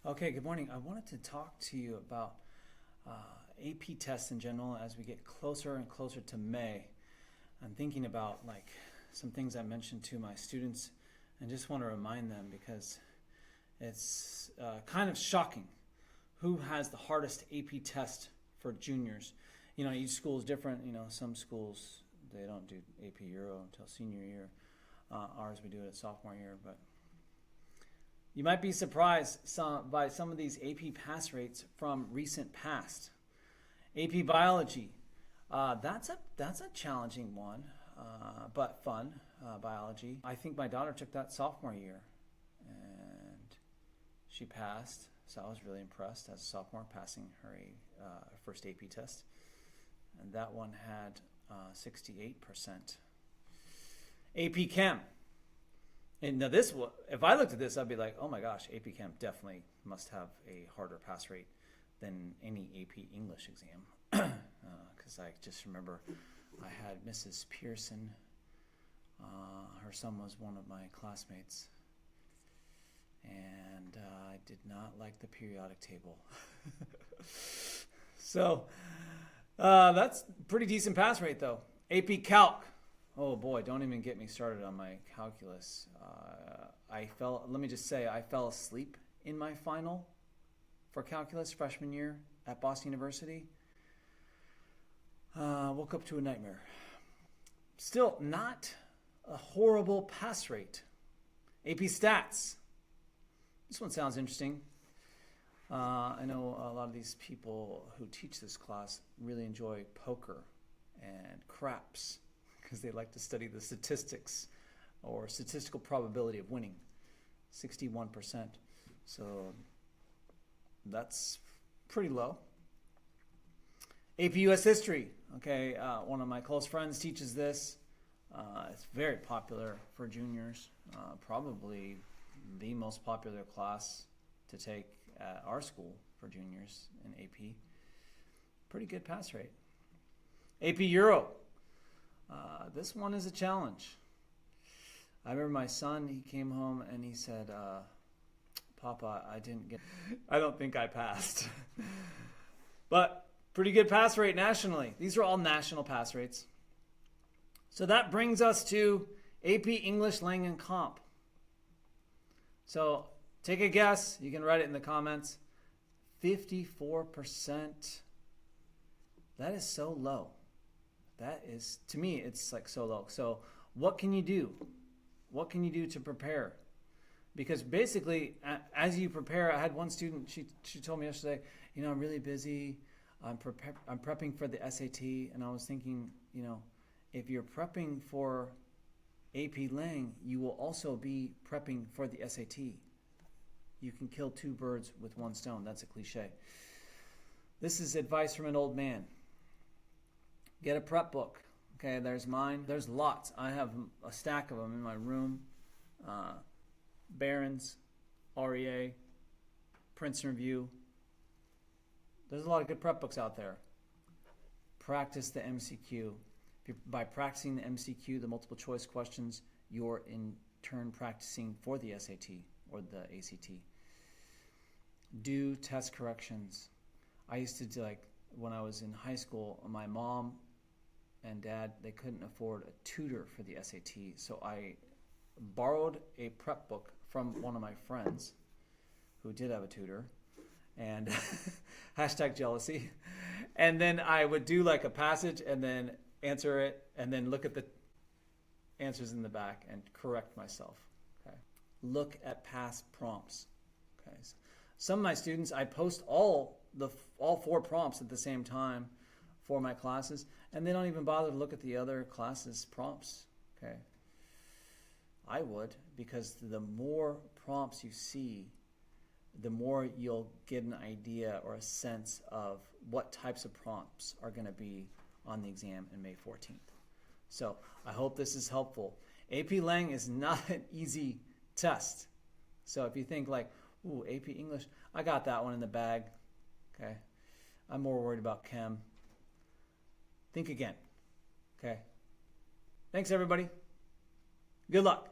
Okay, good morning. I wanted to talk to you about AP tests in general as we get closer and closer to May. I'm thinking about some things I mentioned to my students and just want to remind them because it's kind of shocking who has the hardest AP test for juniors. Each school is different. Some schools they don't do AP Euro until senior year. Ours we do it at sophomore year, but you might be surprised by some of these AP pass rates from recent past. AP Biology, that's a challenging one, but fun. Biology. I think my daughter took that sophomore year, and she passed. So I was really impressed as a sophomore, passing her first AP test, and that one had 68%. AP Chem. And now if I looked at this, I'd be like, oh my gosh, AP Chem definitely must have a harder pass rate than any AP English exam. Because I just remember I had Mrs. Pearson. Her son was one of my classmates. And I did not like the periodic table. So that's pretty decent pass rate though. AP Calc. Oh boy, don't even get me started on my calculus. Let me just say, I fell asleep in my final for calculus freshman year at Boston University. Woke up to a nightmare. Still not a horrible pass rate. AP Stats. This one sounds interesting. I know a lot of these people who teach this class really enjoy poker and craps, because they like to study the statistics or statistical probability of winning, 61%. So that's pretty low. AP US History. Okay, one of my close friends teaches this. It's very popular for juniors, probably the most popular class to take at our school for juniors in AP. Pretty good pass rate. AP Euro. This one is a challenge. I remember my son, he came home and he said, Papa, I don't think I passed. But pretty good pass rate nationally. These are all national pass rates. So that brings us to AP English Lang & Comp. So take a guess. You can write it in the comments. 54%. That is so low. That is, to me, it's like so low. So what can you do? What can you do to prepare? Because basically, as you prepare, I had one student, she told me yesterday, I'm really busy. I'm prepping for the SAT. And I was thinking, if you're prepping for AP Lang, you will also be prepping for the SAT. You can kill two birds with one stone. That's a cliche. This is advice from an old man. Get a prep book. Okay, there's mine. There's lots. I have a stack of them in my room. Barron's, REA, Princeton Review. There's a lot of good prep books out there. Practice the MCQ. By practicing the MCQ, the multiple choice questions, you're in turn practicing for the SAT or the ACT. Do test corrections. I used to do, when I was in high school, my mom and dad, they couldn't afford a tutor for the SAT. So I borrowed a prep book from one of my friends who did have a tutor, and hashtag jealousy. And then I would do a passage and then answer it and then look at the answers in the back and correct myself. Okay. Look at past prompts. Okay. So some of my students, I post all 4 prompts at the same time for my classes, and they don't even bother to look at the other classes' prompts. Okay. I would, because the more prompts you see, the more you'll get an idea or a sense of what types of prompts are going to be on the exam in May 14th. So I hope this is helpful. AP Lang is not an easy test. So if you think ooh, AP English, I got that one in the bag. Okay. I'm more worried about chem. Think again. Okay. Thanks, everybody. Good luck.